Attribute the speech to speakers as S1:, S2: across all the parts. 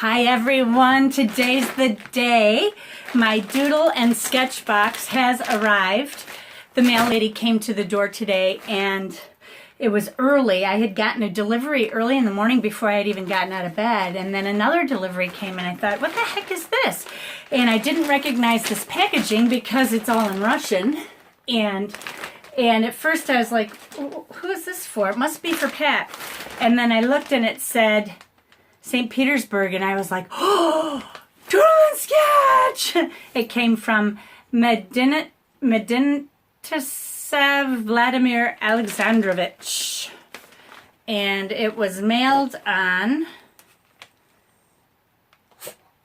S1: Hi everyone, today's the day. My doodle and sketch box has arrived. The mail lady came to the door today and it was early. I had gotten a delivery early in the morning before I had even gotten out of bed, and then another delivery came and I thought, what the heck is this? And I didn't recognize this packaging because it's all in Russian, and at first I was like, who is this for? It must be for Pat. And then I looked and it said St. Petersburg, and I was like, oh, Doodle and Sketch! It came from Medinitsav Vladimir Alexandrovich, and it was mailed on,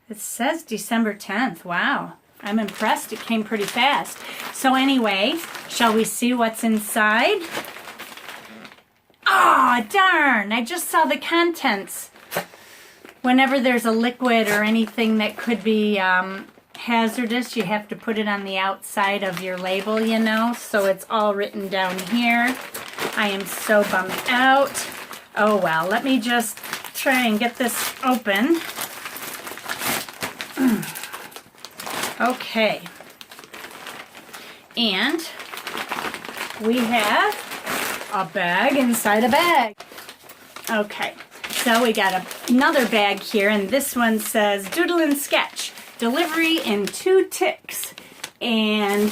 S1: it says December 10th. Wow, I'm impressed. It came pretty fast. So anyway, shall we see what's inside? Oh, darn, I just saw the contents. Whenever there's a liquid or anything that could be hazardous, you have to put it on the outside of your label, you know, so it's all written down here. I am so bummed out. Oh well, let me just try and get this open. Okay. And we have a bag inside a bag. Okay, so we got another bag here, and this one says Doodle and Sketch. Delivery in 2 ticks, and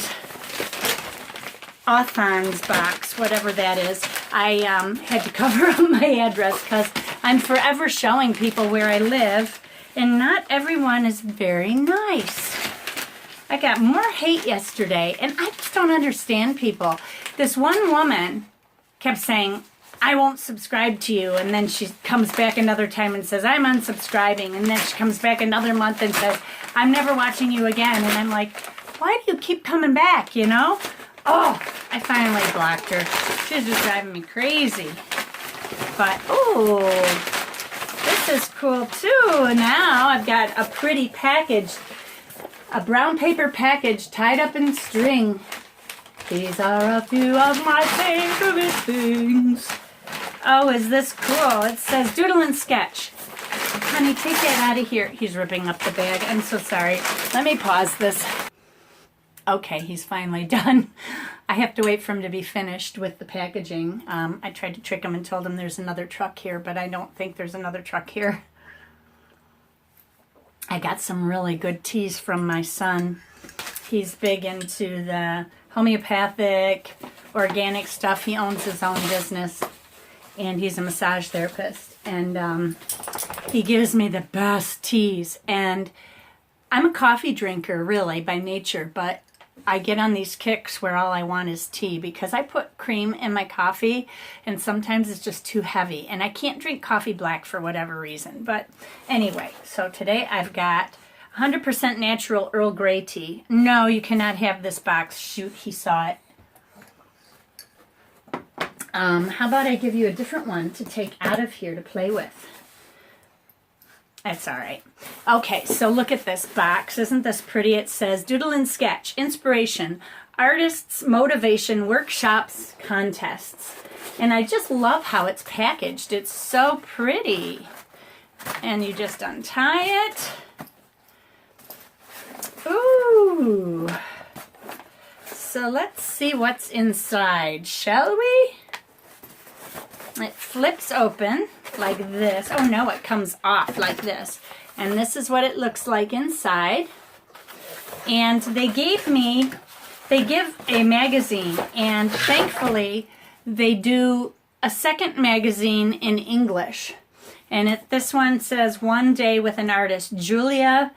S1: Authon's box, whatever that is. I had to cover up my address because I'm forever showing people where I live, and not everyone is very nice. I got more hate yesterday, and I just don't understand people. This one woman kept saying, I won't subscribe to you, and then she comes back another time and says, I'm unsubscribing, and then she comes back another month and says, I'm never watching you again, and I'm like, why do you keep coming back, you know? Oh, I finally blocked her. She's just driving me crazy. But, ooh, this is cool too. Now I've got a pretty package, a brown paper package tied up in string. These are a few of my favorite things. Oh, is this cool? It says Doodle and Sketch. Honey, take that out of here. He's ripping up the bag. I'm so sorry. Let me pause this. Okay, he's finally done. I have to wait for him to be finished with the packaging. I tried to trick him and told him there's another truck here, but I don't think there's another truck here. I got some really good teas from my son. He's big into the homeopathic, organic stuff. He owns his own business, and he's a massage therapist, and he gives me the best teas. And I'm a coffee drinker, really, by nature, but I get on these kicks where all I want is tea, because I put cream in my coffee, and sometimes it's just too heavy, and I can't drink coffee black for whatever reason. But anyway, so today I've got 100% natural Earl Grey tea. No, you cannot have this box. Shoot, he saw it. How about I give you a different one to take out of here to play with? That's all right. Okay, so look at this box. Isn't this pretty? It says Doodle and Sketch, Inspiration, Artists, Motivation, Workshops, Contests. And I just love how it's packaged. It's so pretty. And you just untie it. Ooh. So let's see what's inside, shall we? It flips open like this. Oh no, it comes off like this. And this is what it looks like inside. And they give a magazine, and thankfully they do a second magazine in English. And this one says One Day with an Artist, Julia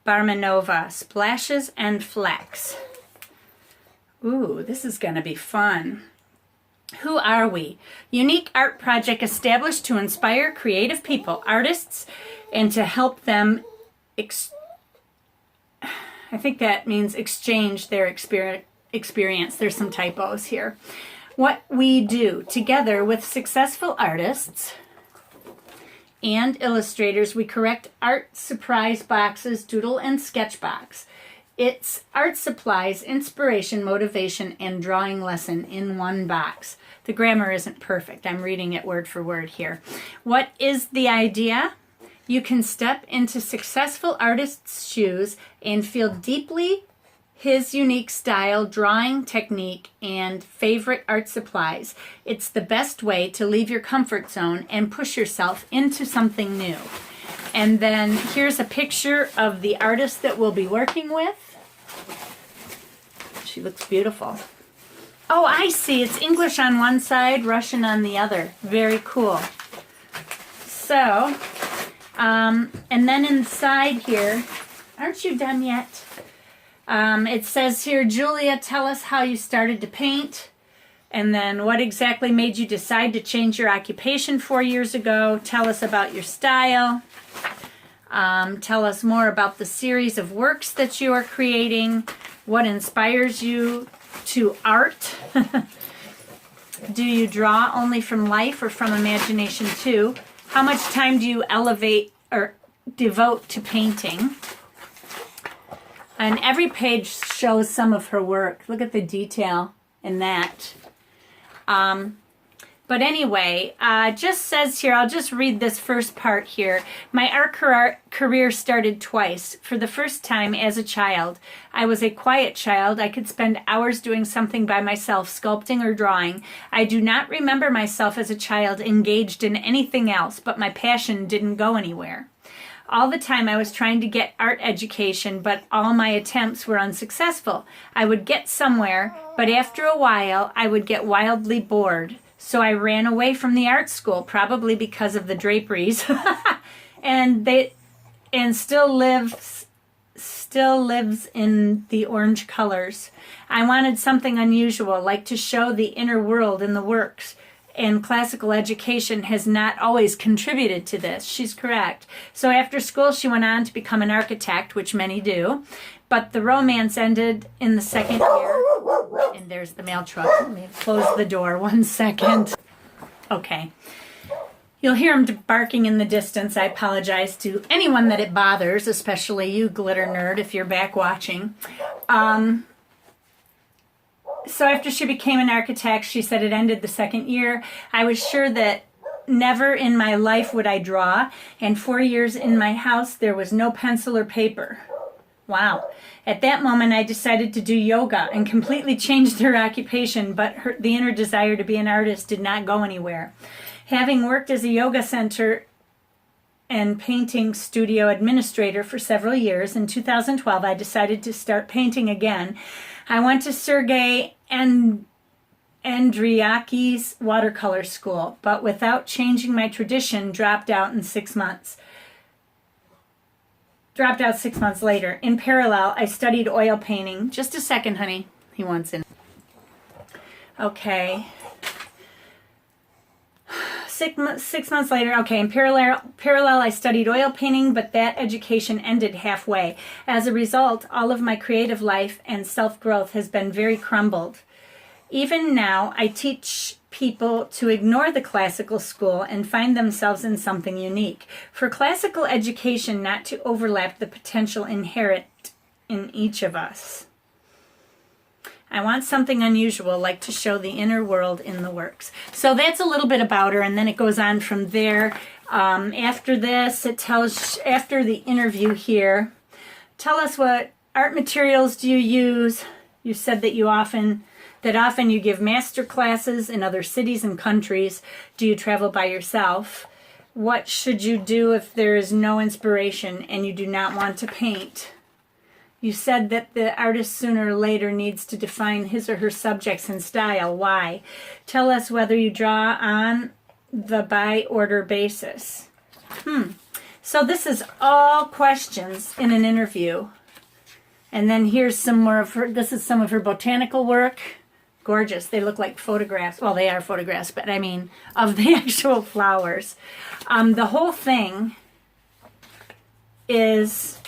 S1: Barmanova, Splashes and Flecks. Ooh, this is going to be fun. Who are we? Unique art project established to inspire creative people, artists, and to help them, I think that means exchange their experience. There's some typos here. What we do together with successful artists and illustrators, we correct art surprise boxes, doodle and sketch box. It's art supplies, inspiration, motivation, and drawing lesson in one box. The grammar isn't perfect. I'm reading it word for word here. What is the idea? you can step into successful artist's shoes and feel deeply his unique style, drawing technique, and favorite art supplies. It's the best way to leave your comfort zone and push yourself into something new. And then here's a picture of the artist that we'll be working with. She looks beautiful. Oh, I see. It's English on one side, Russian on the other. Very cool. So, and then inside here, aren't you done yet? It says here, Julia, tell us how you started to paint. And then what exactly made you decide to change your occupation 4 years ago? Tell us about your style. Tell us more about the series of works that you are creating. What inspires you to art? Do you draw only from life or from imagination too? How much time do you elevate or devote to painting? And every page shows some of her work. Look at the detail in that. But anyway, just says here, I'll just read this first part here. My art career started twice. For the first time as a child. I was a quiet child. I could spend hours doing something by myself, sculpting or drawing. I do not remember myself as a child engaged in anything else, but my passion didn't go anywhere. All the time I was trying to get art education, but all my attempts were unsuccessful. I would get somewhere, but after a while, I would get wildly bored. So I ran away from the art school, probably because of the draperies, and still lives in the orange colors. I wanted something unusual, like to show the inner world in the works. And classical education has not always contributed to this. She's correct. So after school, she went on to become an architect, which many do. But the romance ended in the second year. And there's the mail truck. Let me close the door 1 second. Okay. You'll hear him barking in the distance. I apologize to anyone that it bothers, especially you, glitter nerd, if you're back watching. So after she became an architect, she said it ended the second year. I was sure that never in my life would I draw, and 4 years in my house, there was no pencil or paper. Wow. At that moment, I decided to do yoga and completely changed her occupation, but the inner desire to be an artist did not go anywhere. Having worked as a yoga center and painting studio administrator for several years, in 2012, I decided to start painting again. I went to Sergei Andriaki's watercolor school, but without changing my tradition, dropped out 6 months later. In parallel, I studied oil painting. Just a second, honey. He wants in. Okay. 6 months later, okay, in parallel, I studied oil painting, but that education ended halfway. As a result, all of my creative life and self-growth has been very crumbled. Even now, I teach people to ignore the classical school and find themselves in something unique. For classical education not to overlap the potential inherent in each of us. I want something unusual, like to show the inner world in the works. So that's a little bit about her, and then it goes on from there. After this, it tells, after the interview here, tell us what art materials do you use. You said that often you give master classes in other cities and countries. Do you travel by yourself? What should you do if there is no inspiration and you do not want to paint? You said that the artist sooner or later needs to define his or her subjects and style. Why? Tell us whether you draw on the by order basis. So this is all questions in an interview. And then here's some more of her, this is some of her botanical work. Gorgeous. They look like photographs. Well, they are photographs, but I mean of the actual flowers. The whole thing is...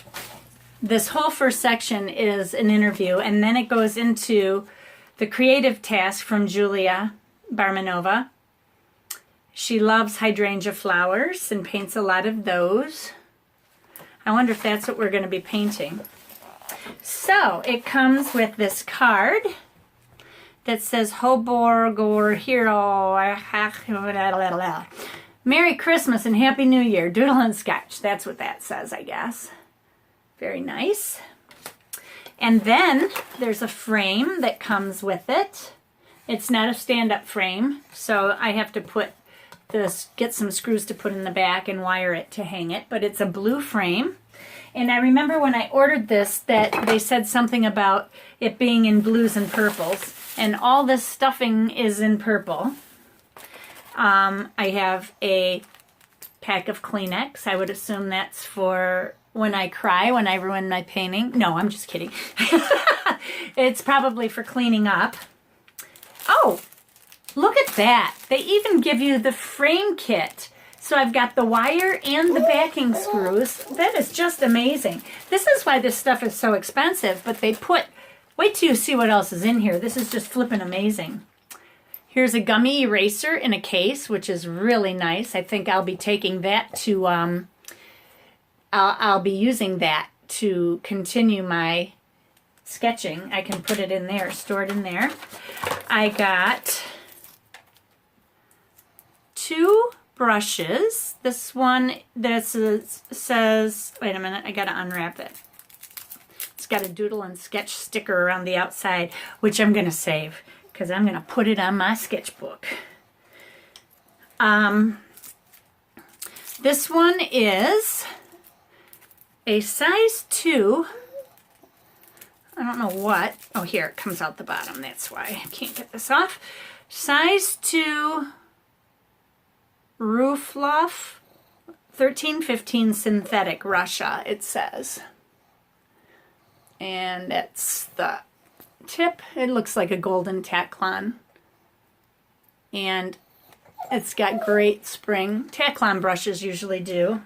S1: This whole first section is an interview, and then it goes into the creative task from Julia Barmanova. She loves hydrangea flowers and paints a lot of those. I wonder if that's what we're going to be painting. So it comes with this card that says Hoborgor Hero. Merry Christmas and Happy New Year. Doodle and Sketch. That's what that says, I guess. Very nice. And then there's a frame that comes with it. It's not a stand-up frame, so I have to get some screws to put in the back and wire it to hang it, but it's a blue frame. And I remember when I ordered this that they said something about it being in blues and purples, and all this stuffing is in purple. I have a pack of Kleenex. I would assume that's for when I cry, when I ruin my painting. No, I'm just kidding. It's probably for cleaning up. Oh, look at that. They even give you the frame kit. So I've got the wire and the backing screws. That is just amazing. This is why this stuff is so expensive, but they put, wait till you see what else is in here. This is just flippin' amazing. Here's a gummy eraser in a case, which is really nice. I think I'll be taking that to, I'll be using that to continue my sketching. I can put it in there, store it in there. I got 2 brushes. This one that says, wait a minute, I gotta unwrap it. It's got a Doodle and Sketch sticker around the outside, which I'm gonna save because I'm gonna put it on my sketchbook. This one is a size 2. I don't know what. Oh, here, it comes out the bottom. That's why I can't get this off. Size 2 Roofloff 1315 synthetic Russia, it says. And that's the tip. It looks like a golden Taklon. And it's got great spring. Taklon brushes usually do.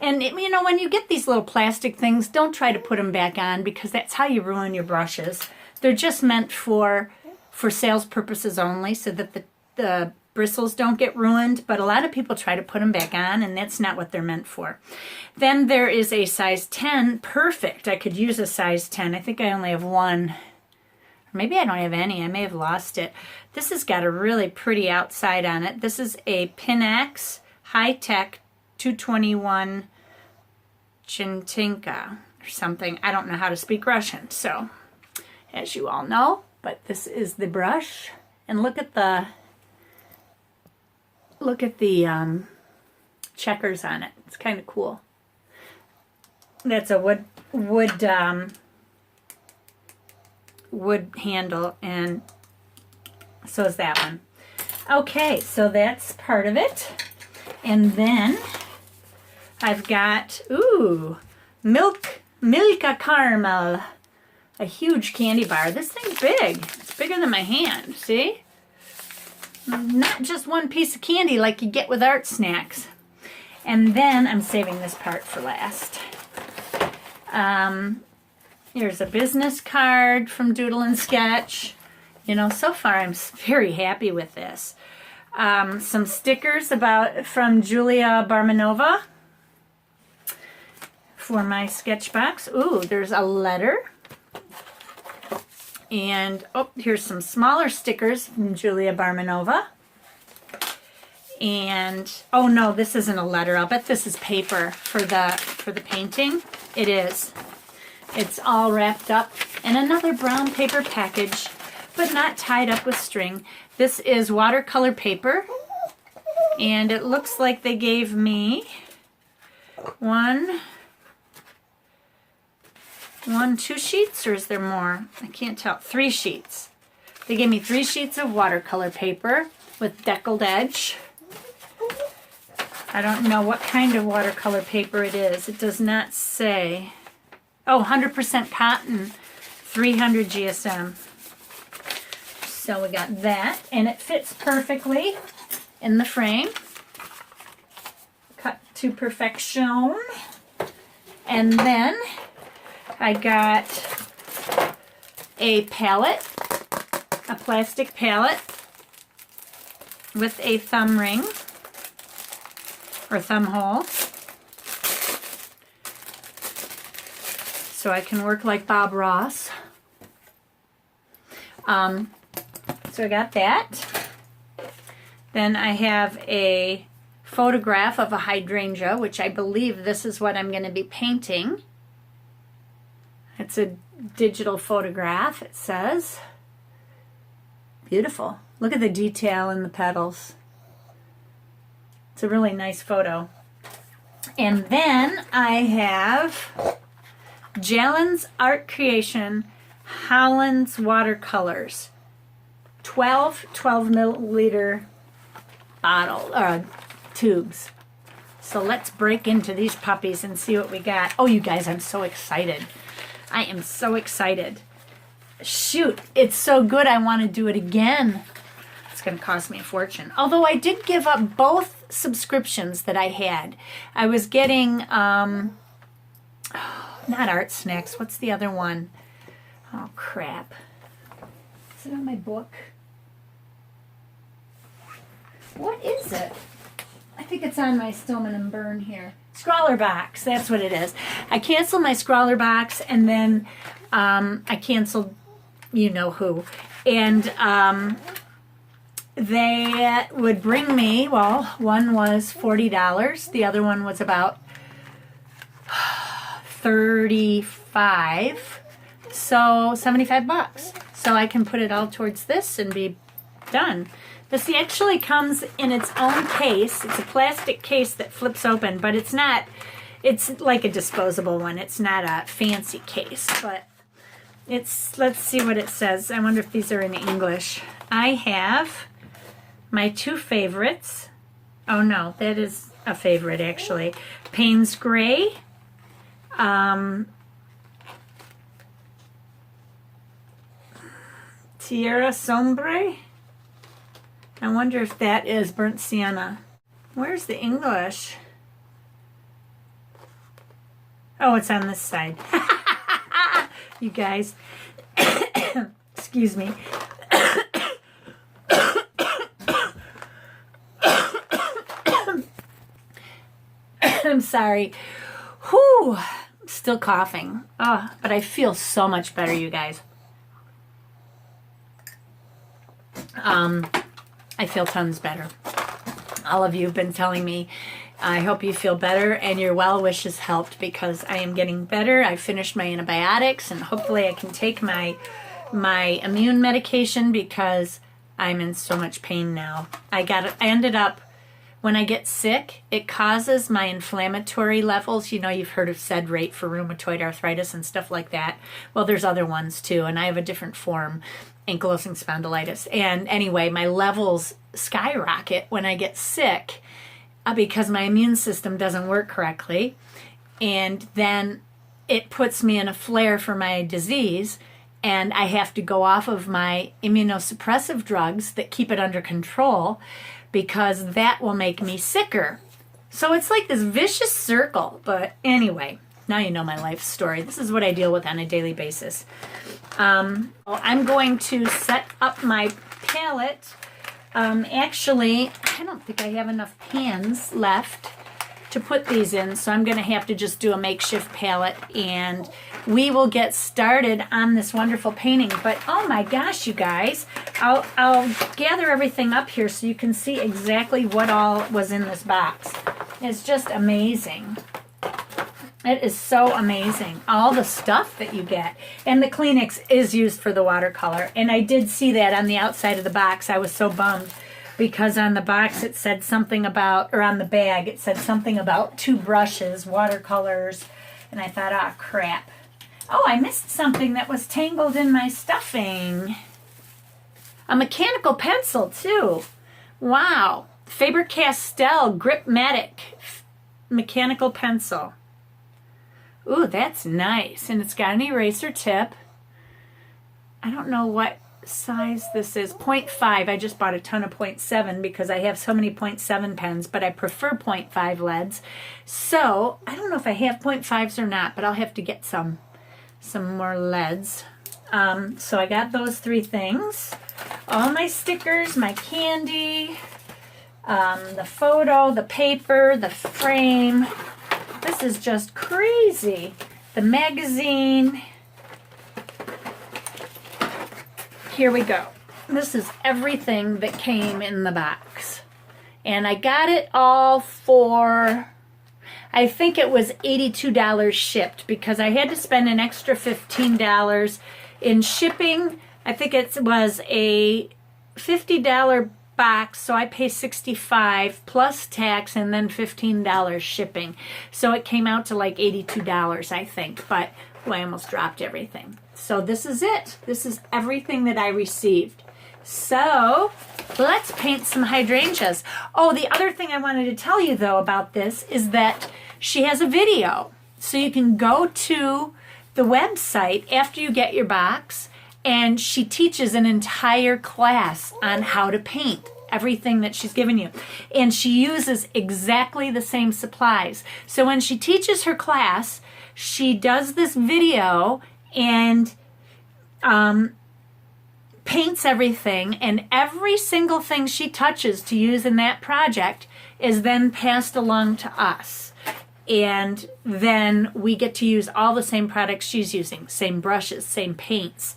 S1: And, you know, when you get these little plastic things, don't try to put them back on because that's how you ruin your brushes. They're just meant for sales purposes only so that the bristles don't get ruined, but a lot of people try to put them back on, and that's not what they're meant for. Then there is a size 10. Perfect. I could use a size 10. I think I only have one. Maybe I don't have any. I may have lost it. This has got a really pretty outside on it. This is a Pinax High-Tech 221 Chintinka or something. I don't know how to speak Russian, so as you all know, but this is the brush. And look at the checkers on it. It's kind of cool. That's a wood handle, and so is that one. Okay, so that's part of it. And then I've got, ooh, Milka Caramel, a huge candy bar. This thing's big. It's bigger than my hand, see? Not just one piece of candy like you get with art snacks. And then I'm saving this part for last. Here's a business card from Doodle and Sketch. You know, so far I'm very happy with this. Some stickers from Julia Barmanova for my sketch box. Ooh, there's a letter. And, oh, here's some smaller stickers from Julia Barmanova. And, oh no, this isn't a letter. I'll bet this is paper for the painting. It is. It's all wrapped up in another brown paper package, but not tied up with string. This is watercolor paper, and it looks like they gave me two sheets, or is there more? I can't tell. 3 sheets. They gave me 3 sheets of watercolor paper with deckled edge. I don't know what kind of watercolor paper it is. It does not say. Oh, 100% cotton, 300 GSM. So we got that, and it fits perfectly in the frame. Cut to perfection. And then I got a palette, a plastic palette with a thumb ring or thumb hole. So I can work like Bob Ross. So I got that. Then I have a photograph of a hydrangea, which I believe this is what I'm going to be painting. It's a digital photograph, it says. Beautiful. Look at the detail in the petals. It's a really nice photo. And then I have Jalen's Art Creation Holland's Watercolors. 12 milliliter bottle, tubes. So let's break into these puppies and see what we got. Oh, you guys, I'm so excited. I am so excited. Shoot, it's so good I want to do it again. It's going to cost me a fortune. Although I did give up both subscriptions that I had. I was getting, not Art Snacks. What's the other one? Oh, crap. Is it on my book? What is it? I think it's on my Stillman and Burn here. Scrawler box, that's what it is. I canceled my Scrawler box, and then I canceled you know who. And they would bring me, well, one was $40. The other one was about $35. So 75 bucks. So I can put it all towards this and be done. This actually comes in its own case. It's a plastic case that flips open, but it's not, it's like a disposable one. It's not a fancy case, but it's, let's see what it says. I wonder if these are in English. I have my two favorites. Oh no, that is a favorite actually. Payne's Gray. Tierra Sombre. I wonder if that is Burnt Sienna. Where's the English? Oh, it's on this side. You guys. Excuse me. I'm sorry. Whew. Still coughing. Oh, but I feel so much better, you guys. I feel tons better. All of you have been telling me, I hope you feel better, and your well wishes helped because I am getting better. I finished my antibiotics, and hopefully I can take my immune medication because I'm in so much pain now. I ended up, when I get sick, it causes my inflammatory levels. You know, you've heard of SED rate for rheumatoid arthritis and stuff like that. Well, there's other ones too, and I have a different form, ankylosing spondylitis. And anyway, my levels skyrocket when I get sick because my immune system doesn't work correctly. And then it puts me in a flare for my disease, and I have to go off of my immunosuppressive drugs that keep it under control because that will make me sicker. So it's like this vicious circle. But anyway, now you know my life story. This is what I deal with on a daily basis. I'm going to set up my palette. Actually, I don't think I have enough pans left to put these in, so I'm going to have to just do a makeshift palette, and we will get started on this wonderful painting. But oh my gosh, you guys, I'll gather everything up here so you can see exactly what all was in this box. It's just amazing. It is so amazing, all the stuff that you get. And the Kleenex is used for the watercolor. And I did see that on the outside of the box. I was so bummed because on the box it said something about, or on the bag, it said something about 2 brushes, watercolors. And I thought, ah, crap. Oh, I missed something that was tangled in my stuffing. A mechanical pencil, too. Wow. Faber-Castell Gripmatic mechanical pencil. Ooh, that's nice. And it's got an eraser tip. I don't know what size this is. 0.5. I just bought a ton of 0.7 because I have so many 0.7 pens, but I prefer 0.5 leads. So, I don't know if I have 0.5s or not, but I'll have to get some more leads. So I got those 3 things. All my stickers, my candy, the photo, the paper, the frame. This is just crazy. The magazine. Here we go. This is everything that came in the box. And I got it all for, I think it was $82 shipped, because I had to spend an extra $15 in shipping. I think it was a $50 box, so I pay $65 plus tax and then $15 shipping. So it came out to like $82, I think, but I almost dropped everything. So this is it. This is everything that I received. So let's paint some hydrangeas. Oh, the other thing I wanted to tell you though about this is that she has a video. So you can go to the website after you get your box, and she teaches an entire class on how to paint everything that she's given you. And she uses exactly the same supplies. So when she teaches her class, she does this video and paints everything, and every single thing she touches to use in that project is then passed along to us. And then we get to use all the same products she's using. Same brushes, same paints,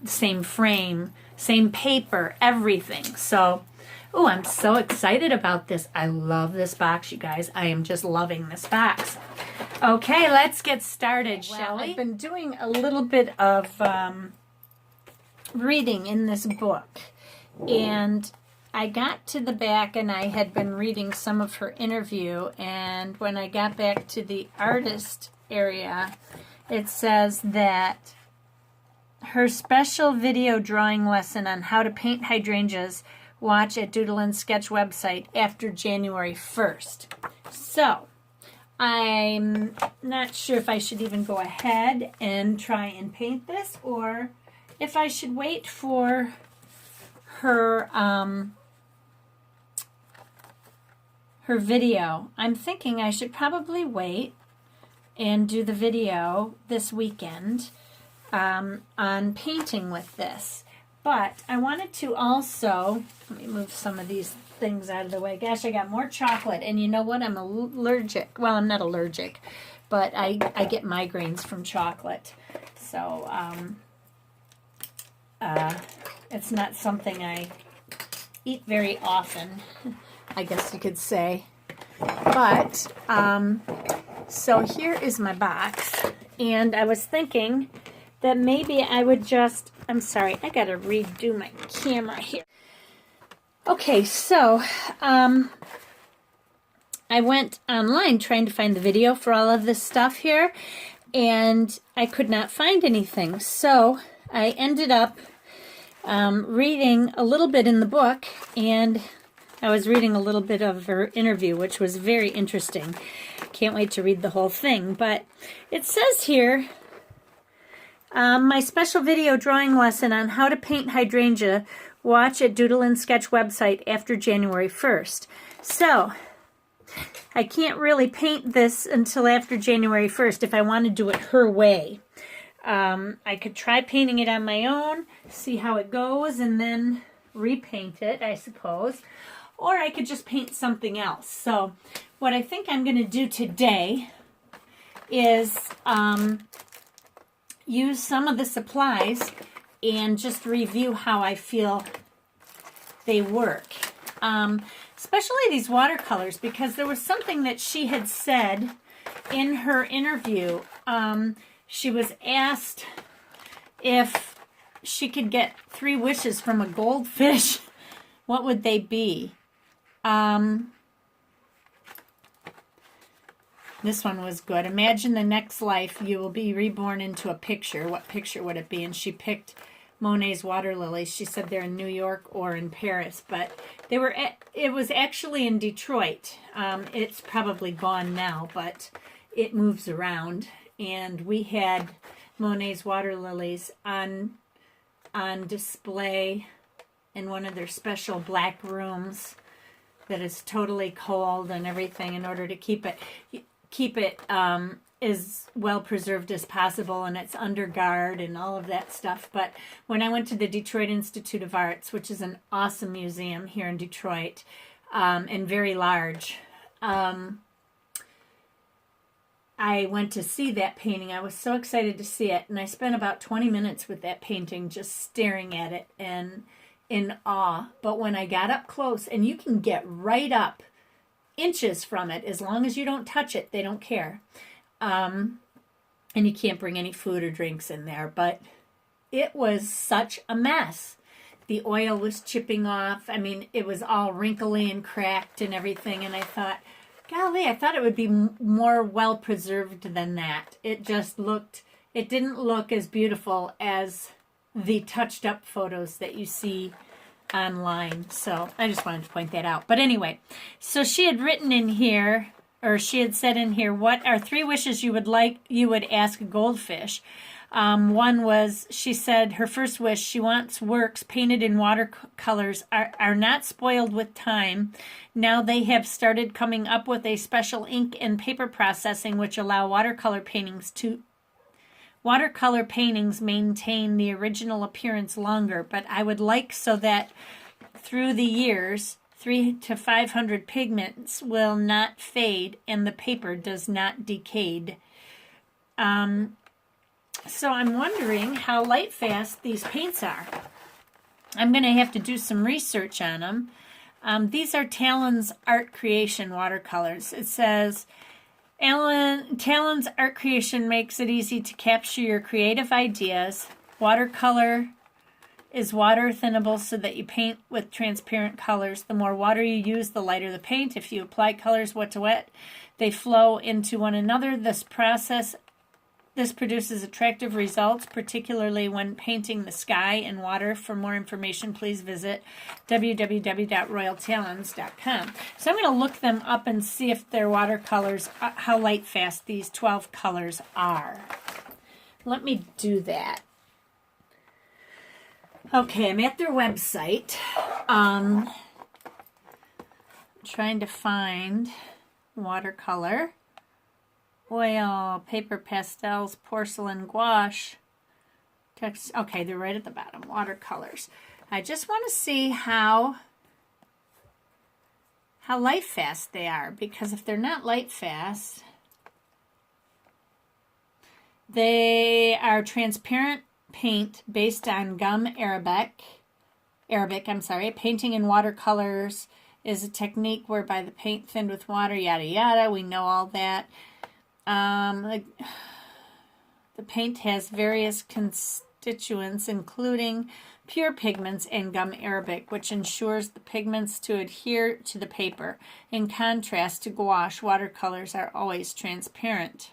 S1: same frame, same paper, everything. So, oh, I'm so excited about this. I love this box, you guys. I am just loving this box. Okay, let's get started, shall we? I've been doing a little bit of reading in this book, and I got to the back and I had been reading some of her interview, and when I got back to the artist area, it says that her special video drawing lesson on how to paint hydrangeas, watch at Doodle and Sketch website after January 1st. So I'm not sure if I should even go ahead and try and paint this, or if I should wait for her her video. I'm thinking I should probably wait and do the video this weekend on painting with this. But I wanted to also, let me move some of these things out of the way. Gosh, I got more chocolate, and you know what? I'm allergic. Well, I'm not allergic, but I get migraines from chocolate. So it's not something I eat very often, I guess you could say. But so here is my box, and I was thinking that maybe I would just, I'm sorry, I gotta redo my camera here. Okay, so I went online trying to find the video for all of this stuff here, and I could not find anything. So I ended up reading a little bit in the book, and I was reading a little bit of her interview, which was very interesting. Can't wait to read the whole thing. But it says here, my special video drawing lesson on how to paint hydrangea, watch at Doodle and Sketch website after January 1st. So I can't really paint this until after January 1st if I want to do it her way. I could try painting it on my own, see how it goes, and then repaint it, I suppose. Or I could just paint something else. So what I think I'm going to do today is use some of the supplies and just review how I feel they work. Especially these watercolors, because there was something that she had said in her interview. She was asked if she could get 3 wishes from a goldfish, what would they be? This one was good. Imagine the next life you will be reborn into a picture. What picture would it be? And she picked Monet's water lilies. She said they're in New York or in Paris, but they were. It was actually in Detroit. It's probably gone now, but it moves around. And we had Monet's water lilies on display in one of their special black rooms that is totally cold and everything, in order to keep it as well preserved as possible, and it's under guard and all of that stuff. But when I went to the Detroit Institute of Arts, which is an awesome museum here in Detroit, and very large, I went to see that painting. I was so excited to see it, and I spent about 20 minutes with that painting just staring at it, and in awe. But when I got up close, and you can get right up inches from it, as long as you don't touch it, they don't care. And you can't bring any food or drinks in there, but it was such a mess. The oil was chipping off. I mean, it was all wrinkly and cracked and everything. And I thought, golly, I thought it would be more well preserved than that. It didn't look as beautiful as the touched up photos that you see online. So I just wanted to point that out. But anyway, so she had written in here, or she had said in here, what are 3 wishes you would ask a goldfish? One was, she said her first wish, she wants works painted in watercolors are not spoiled with time. Now they have started coming up with a special ink and paper processing which allow watercolor paintings maintain the original appearance longer, but I would like so that through the years 300 to 500 pigments will not fade and the paper does not decay. So I'm wondering how light fast these paints are. I'm going to have to do some research on them. These are Talon's Art Creation watercolors. It says, Talon's Art Creation makes it easy to capture your creative ideas. Watercolor is water thinnable so that you paint with transparent colors. The more water you use, the lighter the paint. If you apply colors wet to wet, they flow into one another. This produces attractive results, particularly when painting the sky and water. For more information, please visit www.royaltalons.com. So I'm going to look them up and see if their watercolors, how light fast these 12 colors are. Let me do that. Okay, I'm at their website. Trying to find watercolor. Oil, paper, pastels, porcelain, gouache, text. Okay, they're right at the bottom. Watercolors. I just want to see how light fast they are, because if they're not light fast, they are transparent paint based on gum Arabic. Painting in watercolors is a technique whereby the paint thinned with water, yada yada. We know all that. The paint has various constituents, including pure pigments and gum Arabic, which ensures the pigments to adhere to the paper. In contrast to gouache, watercolors are always transparent.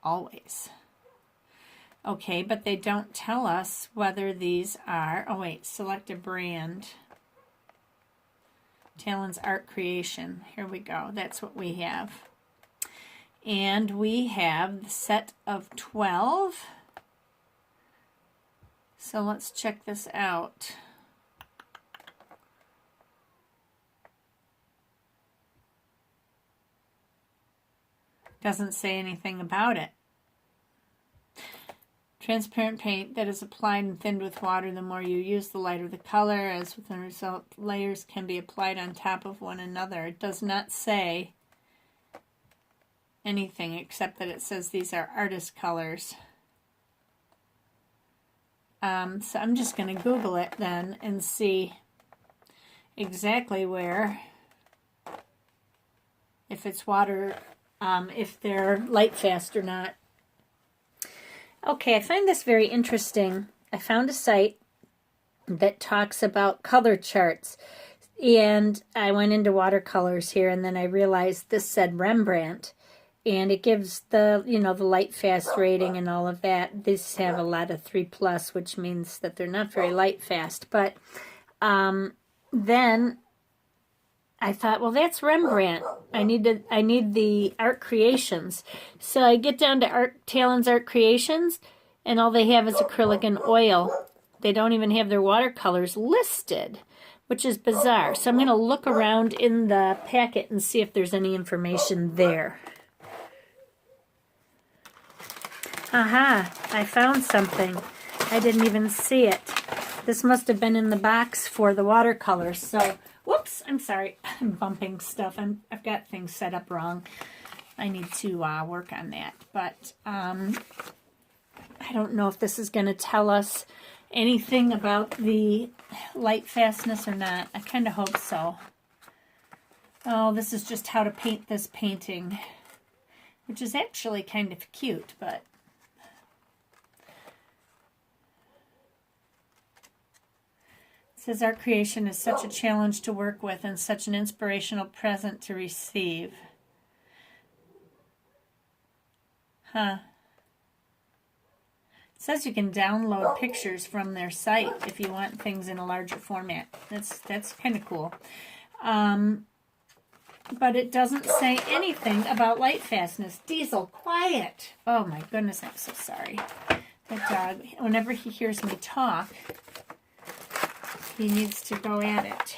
S1: Always. Okay, but they don't tell us whether these are... Oh, wait, select a brand. Talon's Art Creation. Here we go. That's what we have. And we have the set of 12. So let's check this out. Doesn't say anything about it. Transparent paint that is applied and thinned with water. The more you use, the lighter the color. As with the result, layers can be applied on top of one another. It does not say anything except that it says these are artist colors. So I'm just going to Google it then and see exactly where, if it's water, if they're light fast or not. Okay, I find this very interesting. I found a site that talks about color charts, and I went into watercolors here, and then I realized this said Rembrandt. And it gives the, the light fast rating and all of that. These have a lot of 3+, which means that they're not very light fast. But then I thought, well, that's Rembrandt. I need the Art Creations. So I get down to Talon's Art Creations, and all they have is acrylic and oil. They don't even have their watercolors listed, which is bizarre. So I'm going to look around in the packet and see if there's any information there. Aha, I found something. I didn't even see it. This must have been in the box for the watercolors. So, whoops, I'm sorry. I'm bumping stuff. I've got things set up wrong. I need to work on that. But I don't know if this is going to tell us anything about the Lightfastness or not. I kind of hope so. Oh, this is just how to paint this painting, which is actually kind of cute, but it says art creation is such a challenge to work with and such an inspirational present to receive. Huh. It says you can download pictures from their site if you want things in a larger format. That's kind of cool. But it doesn't say anything about Lightfastness. Diesel, quiet. Oh my goodness, I'm so sorry. That dog, whenever he hears me talk, he needs to go at it.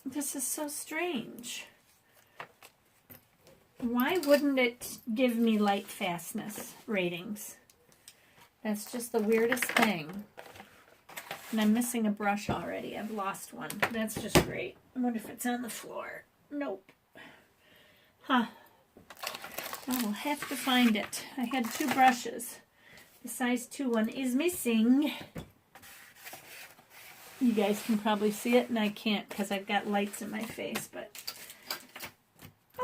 S1: This is so strange. Why wouldn't it give me Lightfastness ratings? That's just the weirdest thing. And I'm missing a brush already. I've lost one. That's just great. I wonder if it's on the floor. Nope. Huh. I will have to find it. I had 2 brushes. The size 2 one is missing. You guys can probably see it, and I can't because I've got lights in my face. But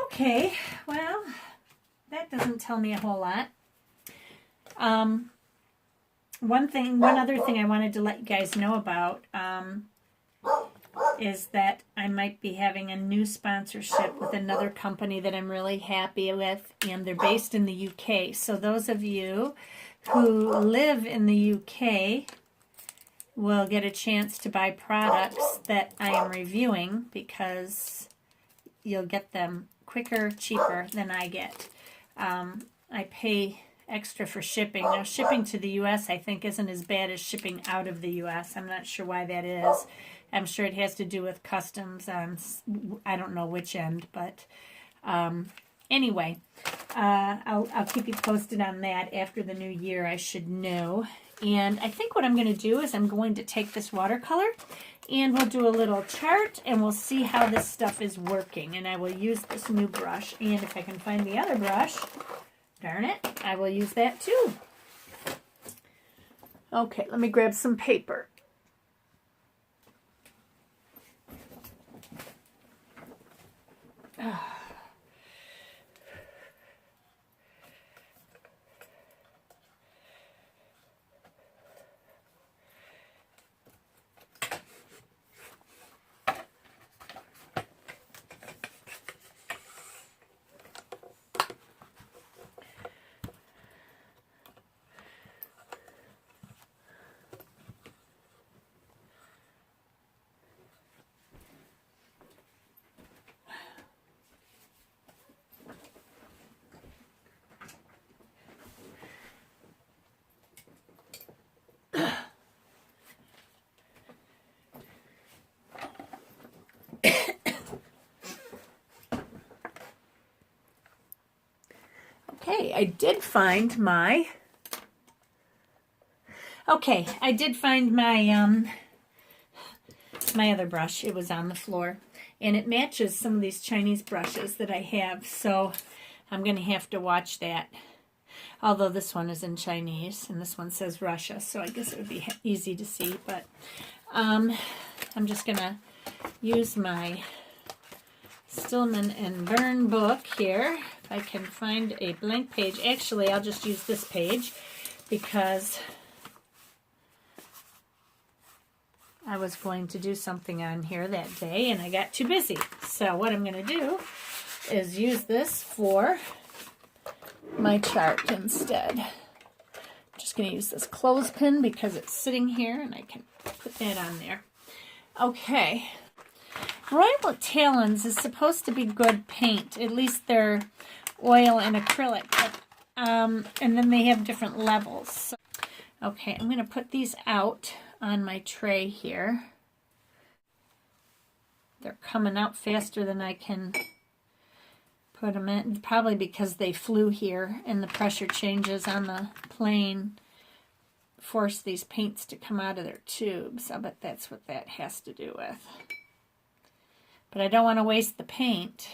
S1: okay, well, that doesn't tell me a whole lot. One other thing I wanted to let you guys know about is that I might be having a new sponsorship with another company that I'm really happy with, and they're based in the UK. So those of you who live in the UK will get a chance to buy products that I am reviewing because you'll get them quicker, cheaper than I get. I pay extra for shipping. Now, shipping to the U.S. I think isn't as bad as shipping out of the U.S. I'm not sure why that is. I'm sure it has to do with customs on, I don't know which end, but anyway, I'll keep you posted on that. After the new year, I should know. And I think what I'm going to do is I'm going to take this watercolor and we'll do a little chart and we'll see how this stuff is working. And I will use this new brush, and if I can find the other brush, darn it, I will use that too. Okay, let me grab some paper. Okay, I did find my my other brush. It was on the floor, and it matches some of these Chinese brushes that I have, so I'm going to have to watch that. Although this one is in Chinese, and this one says Russia, so I guess it would be easy to see, but I'm just going to use my Stillman and Byrne book here. If I can find a blank page. Actually, I'll just use this page because I was going to do something on here that day and I got too busy. So what I'm going to do is use this for my chart instead. I'm just going to use this clothespin because it's sitting here and I can put that on there. Okay. Royal Talons is supposed to be good paint. At least they're oil and acrylic. But, and then they have different levels. So, okay, I'm going to put these out on my tray here. They're coming out faster than I can put them in. Probably because they flew here and the pressure changes on the plane force these paints to come out of their tubes. I bet that's what that has to do with. But I don't want to waste the paint.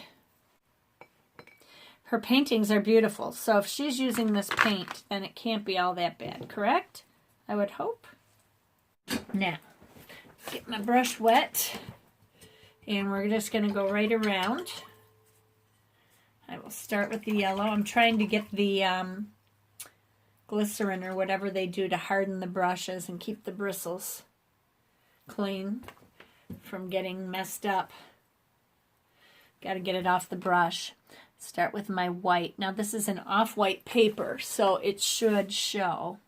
S1: her paintings are beautiful. So if she's using this paint, then it can't be all that bad, correct? I would hope. Now, get my brush wet, and we're just going to go right around. I will start with the yellow. I'm trying to get the glycerin or whatever they do to harden the brushes and keep the bristles clean from getting messed up. Got to get it off the brush. Start with my white. Now this is an off-white paper, so it should show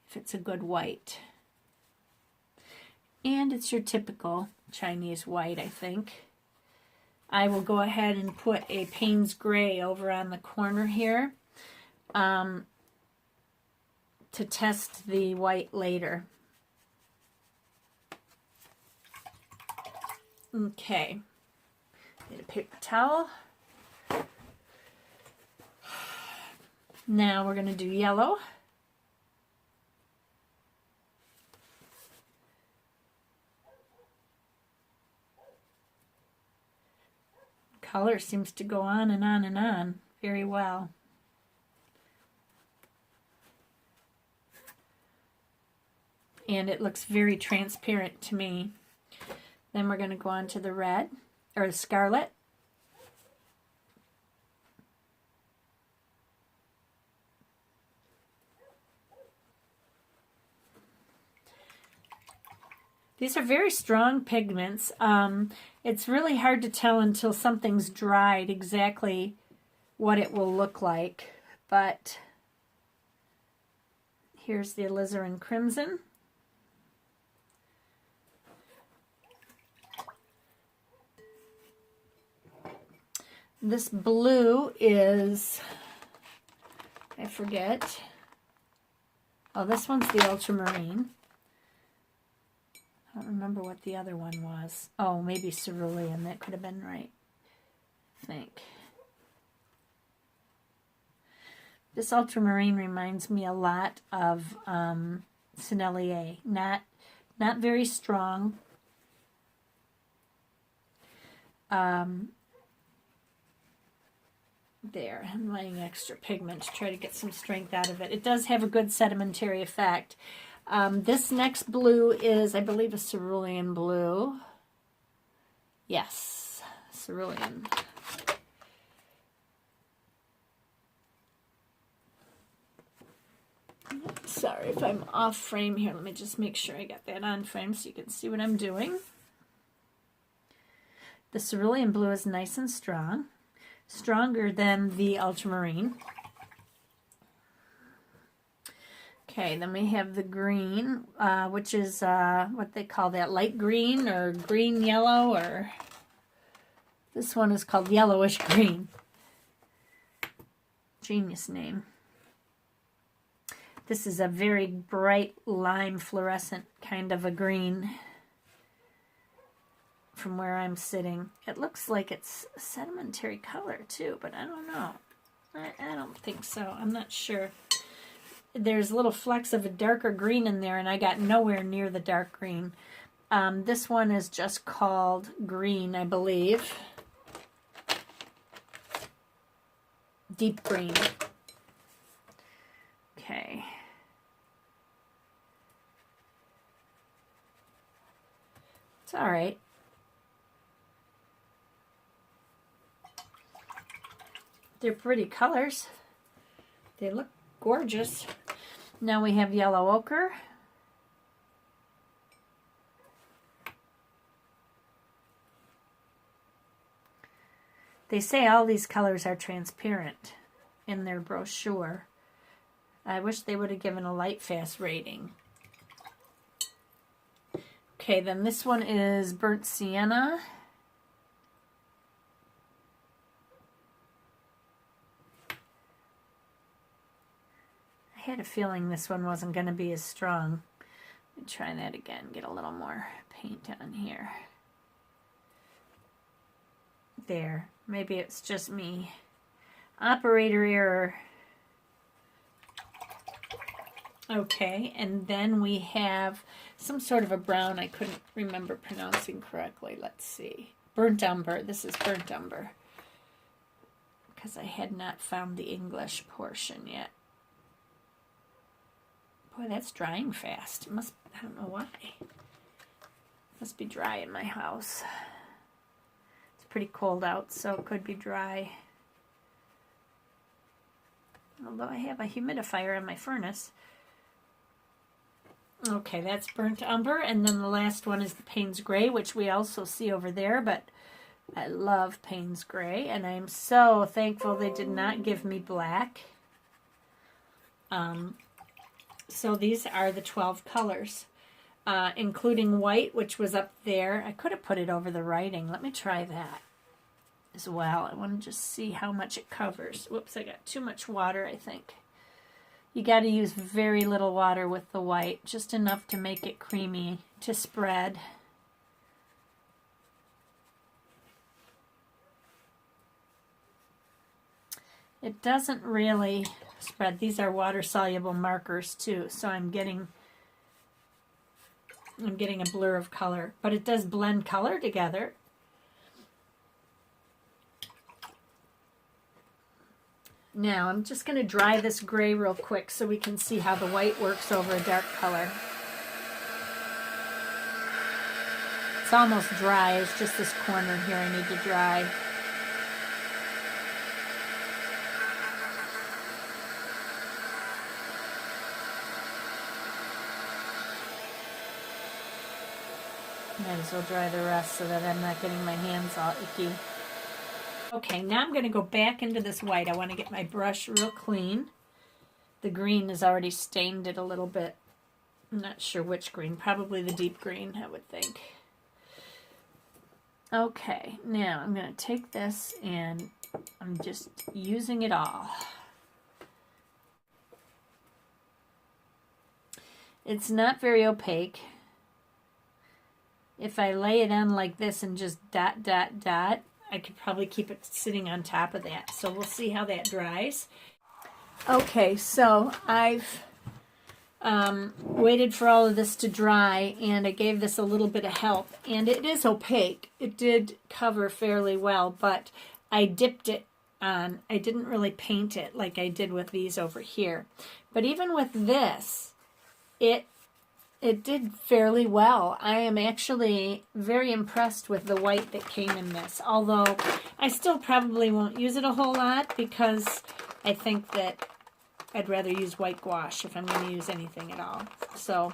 S1: if it's a good white. And it's your typical Chinese white, I think. I will go ahead and put a Payne's Gray over on the corner here to test the white later. Okay. Need a paper towel. Now we're going to do yellow. Color seems to go on and on and on very well. And it looks very transparent to me. Then we're going to go on to the red, or the scarlet. These are very strong pigments. It's really hard to tell until something's dried exactly what it will look like. But here's the alizarin crimson. This blue is, I forget. Oh, this one's the ultramarine. I don't remember what the other one was. Oh, maybe cerulean. That could have been right, I think. This ultramarine reminds me a lot of Sennelier. Not very strong. There, I'm laying extra pigment to try to get some strength out of it. It does have a good sedimentary effect. This next blue is, I believe, a cerulean blue. Yes, cerulean. Sorry if I'm off frame here. Let me just make sure I got that on frame so you can see what I'm doing. The cerulean blue is nice and strong. Stronger than the ultramarine. Okay, then we have the green, which is what they call that, light green or green yellow, or this one is called yellowish green. Genius name. This is a very bright lime fluorescent kind of a green. From where I'm sitting, it looks like it's a sedimentary color too, but I don't know. I don't think so. I'm not sure. There's little flecks of a darker green in there, and I got nowhere near the dark green. This one is just called green, I believe. Deep green. Okay. It's all right. They're pretty colors. They look gorgeous. Now we have yellow ochre. They say all these colors are transparent in their brochure. I wish they would have given a Lightfast rating. Okay, then this one is burnt sienna. I had a feeling this one wasn't going to be as strong. Let me try that again. Get a little more paint on here. There. Maybe it's just me. Operator error. Okay, and then we have some sort of a brown I couldn't remember pronouncing correctly. Let's see. Burnt umber. This is burnt umber. because I had not found the English portion yet. Boy, that's drying fast. It must, I don't know why. It must be dry in my house. It's pretty cold out, so it could be dry. Although I have a humidifier in my furnace. Okay, that's Burnt Umber, and then the last one is the Payne's Gray, which we also see over there, but I love Payne's Gray, and I'm so thankful they did not give me black. So these are the 12 colors, including white, which was up there. I could have put it over the writing. Let me try that as well. I want to just see how much it covers. Whoops, I got too much water, I think. You got to use very little water with the white, just enough to make it creamy to spread. It doesn't really spread. These are water-soluble markers too, so I'm getting a blur of color, but it does blend color together. Now I'm just going to dry this gray real quick so we can see how the white works over a dark color. It's almost dry. It's just this corner here I need to dry. Might as well dry the rest so that I'm not getting my hands all icky. Okay, now I'm going to go back into this white. I want to get my brush real clean. The green has already stained it a little bit. I'm not sure which green. Probably the deep green, I would think. Okay, now I'm going to take this and I'm just using it all. It's not very opaque. If I lay it on like this and just dot, dot, dot, I could probably keep it sitting on top of that. So we'll see how that dries. Okay, so I've waited for all of this to dry, and I gave this a little bit of help. And it is opaque. It did cover fairly well, but I dipped it on. I didn't really paint it like I did with these over here. But even with this, it did fairly well. I am actually very impressed with the white that came in this, although I still probably won't use it a whole lot because I think that I'd rather use white gouache if I'm going to use anything at all. So,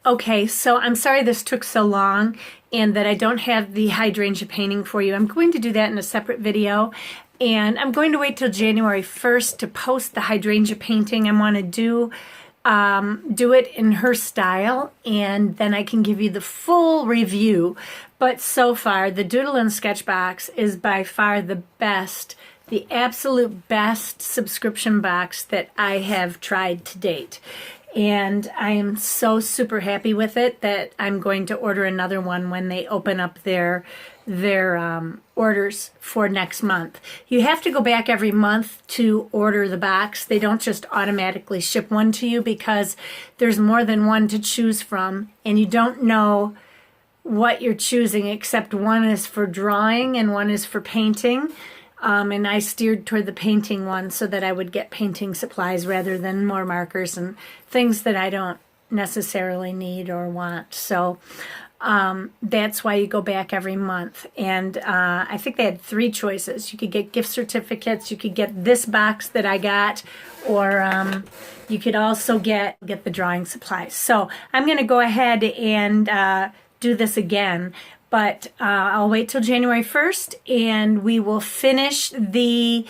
S1: okay, so I'm sorry this took so long and that I don't have the hydrangea painting for you. I'm going to do that in a separate video. And I'm going to wait till January 1st to post the hydrangea painting. I want to do it in her style, and then I can give you the full review. But so far, the Doodle and Sketch box is by far the best, the absolute best subscription box that I have tried to date. And I am so super happy with it that I'm going to order another one when they open up their orders for next month. You have to go back every month to order the box. They don't just automatically ship one to you because there's more than one to choose from, and you don't know what you're choosing, except one is for drawing and one is for painting. And I steered toward the painting one so that I would get painting supplies rather than more markers and things that I don't necessarily need or want. So that's why you go back every month. And I think they had 3 choices. You could get gift certificates, you could get this box that I got, or you could also get the drawing supplies. So I'm going to go ahead and do this again. But I'll wait till January 1st, and we will finish the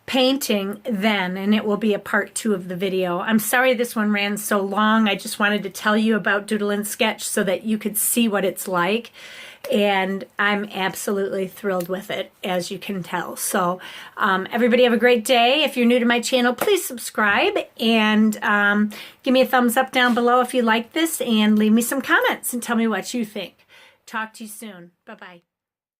S1: painting then, and it will be a part 2 of the video. I'm sorry this one ran so long. I just wanted to tell you about Doodle and Sketch so that you could see what it's like. And I'm absolutely thrilled with it, as you can tell. So everybody have a great day. If you're new to my channel, please subscribe and give me a thumbs up down below if you like this, and leave me some comments and tell me what you think. Talk to you soon. Bye-bye.